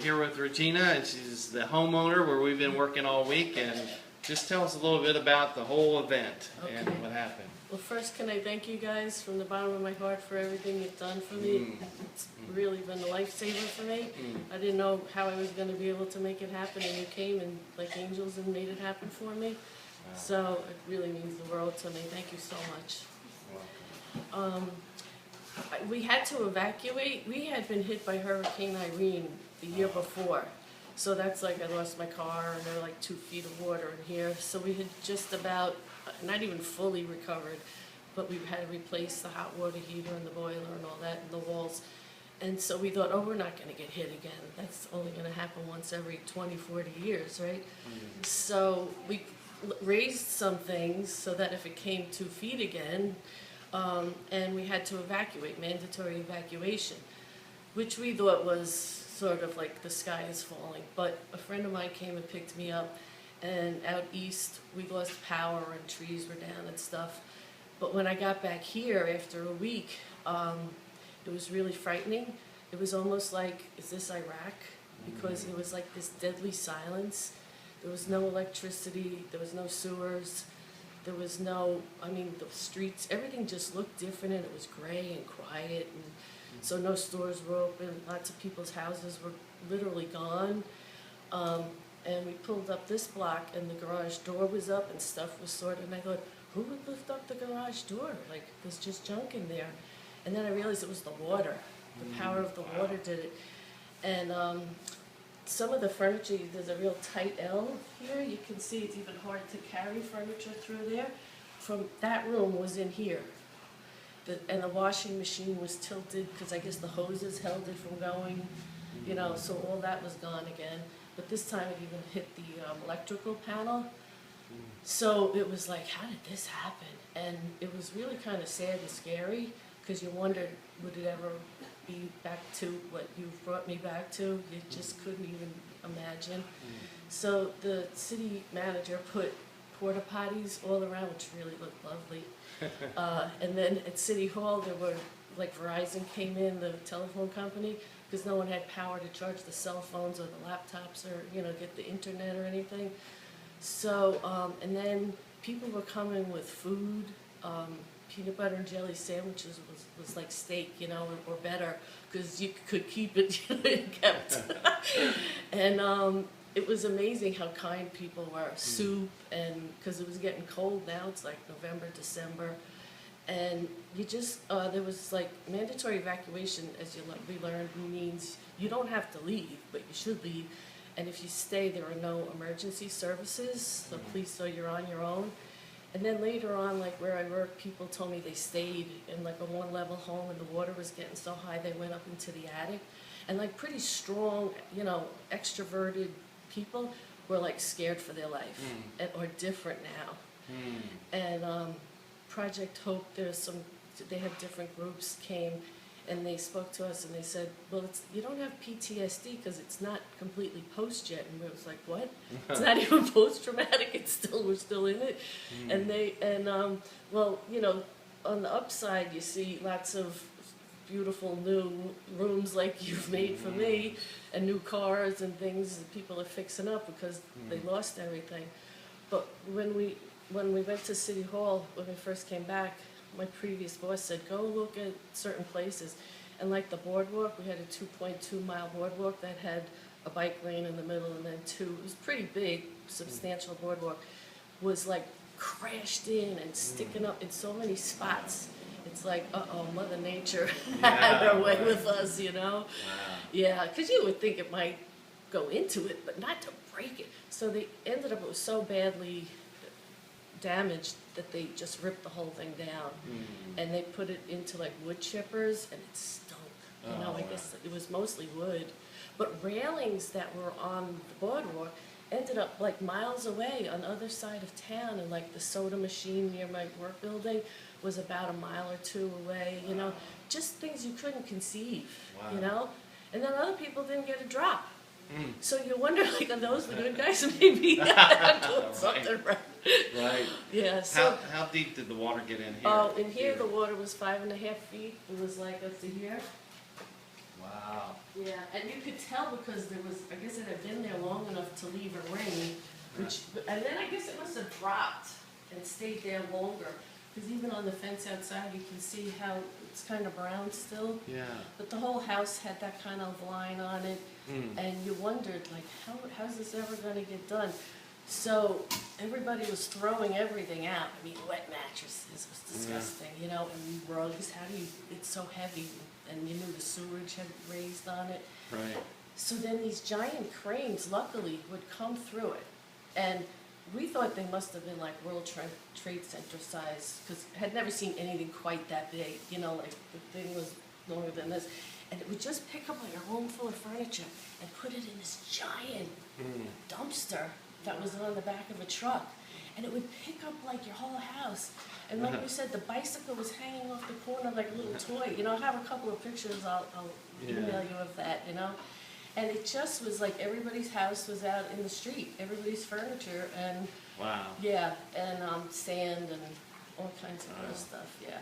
here with Regina, and she's the homeowner where we've been working all week. And just tell us a little bit about the whole event and what happened. Well, first, can I thank you guys from the bottom of my heart for everything you've done for me. It's really been a lifesaver for me. I didn't know how I was going to be able to make it happen, and you came and like angels and made it happen for me. Wow. So it really means the world to me. Thank you so much. We had to evacuate. We had been hit by Hurricane Irene the year before. So that's like I lost my car and there were like 2 feet of water in here. So we had just about, not even fully recovered, but we had to replace the hot water heater and the boiler and all that and the walls. And so we thought, oh, we're not going to get hit again. That's only going to happen once every 20, 40 years, right? So we raised some things so that if it came 2 feet again, and we had to evacuate, mandatory evacuation, which we thought was sort of like the sky is falling. But a friend of mine came and picked me up, and out east we lost power and trees were down and stuff. But when I got back here after a week, it was really frightening. It was almost like, is this Iraq? Because it was like this deadly silence. There was no electricity, there was no sewers. There was no, I mean, the streets, everything just looked different, and it was gray and quiet, and so no stores were open. Lots of people's houses were literally gone. And we pulled up this block, and the garage door was up, and stuff was sorted, and I thought, who would lift up the garage door? Like, there's just junk in there. And then I realized it was the water. The power of the water did it. And some of the furniture, there's a real tight L here. You can see it's even hard to carry furniture through there. From that room was in here. And the washing machine was tilted because I guess the hoses held it from going, you know, so all that was gone again. But this time it even hit the electrical panel. So it was like, how did this happen? And it was really kind of sad and scary because you wondered, would it ever be back to what you've brought me back to? You just couldn't even imagine. So the city manager put porta potties all around, which really looked lovely. And then at City Hall, there were, like Verizon came in, the telephone company, because no one had power to charge the cell phones or the laptops or, you know, get the internet or anything. So, and then people were coming with food. Peanut butter and jelly sandwiches was like steak, you know, or better, because you could keep it, you know, kept. And it was amazing how kind people were. Soup, and because it was getting cold now, it's like November, December, and you just there was like mandatory evacuation, as we learned, means you don't have to leave, but you should leave. And if you stay, there are no emergency services, so please, so you're on your own. And then later on, like where I work, people told me they stayed in like a 1-level home and the water was getting so high they went up into the attic. And like pretty strong, you know, extroverted people were like scared for their life or different now. And Project Hope, they have different groups came and they spoke to us and they said, well, you don't have PTSD because it's not completely post yet. And we was like, what? It's not even post-traumatic. We're still in it. And well, you know, on the upside, you see lots of beautiful new rooms like you've made for me, and new cars and things that people are fixing up because they lost everything. But when we went to City Hall, when we first came back, my previous boss said, go look at certain places. And like the boardwalk, we had a 2.2-mile boardwalk that had a bike lane in the middle and then it was pretty big, substantial boardwalk, was like crashed in and sticking up in so many spots. It's like, uh-oh, Mother Nature had her way with us, you know? Wow. Yeah, because you would think it might go into it, but not to break it. So they ended up, it was so badly damaged that they just ripped the whole thing down. And they put it into like wood chippers and it stunk. You know, I guess it was mostly wood. But railings that were on the boardwalk ended up like miles away on the other side of town, and like the soda machine near my work building was about a mile or 2 away, you know, just things you couldn't conceive, you know? And then other people didn't get a drop. So you wonder, like, are those the good guys? Maybe they're doing something right. Right. Yeah. So how deep did the water get in here? Oh, in here the water was 5.5 feet. It was like up to here. Wow. Yeah, and you could tell because there was, I guess it had been there long enough to leave a ring, which, and then I guess it must have dropped and stayed there longer. Because even on the fence outside, you can see how it's kind of brown still. Yeah. But the whole house had that kind of line on it, and you wondered, like, how's this ever gonna get done? So everybody was throwing everything out. I mean, wet mattresses was disgusting, you know, and rugs. How do you? It's so heavy, and you knew the sewage had raised on it. Right. So then these giant cranes, luckily, would come through it, and we thought they must have been like World Trade Center size, because I had never seen anything quite that big, you know, like the thing was longer than this. And it would just pick up like a room full of furniture and put it in this giant dumpster that was on the back of a truck. And it would pick up like your whole house. And like you said, the bicycle was hanging off the corner like a little toy. You know, I have a couple of pictures, I'll email you of that, you know. And it just was like everybody's house was out in the street, everybody's furniture, and Wow. yeah, and sand and all kinds of other stuff, yeah.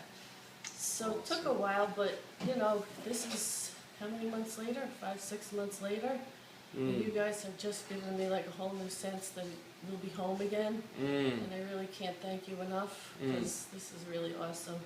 So it took a while, but you know, this is how many months later? 5, 6 months later. You guys have just given me like a whole new sense that we'll be home again, and I really can't thank you enough because this is really awesome.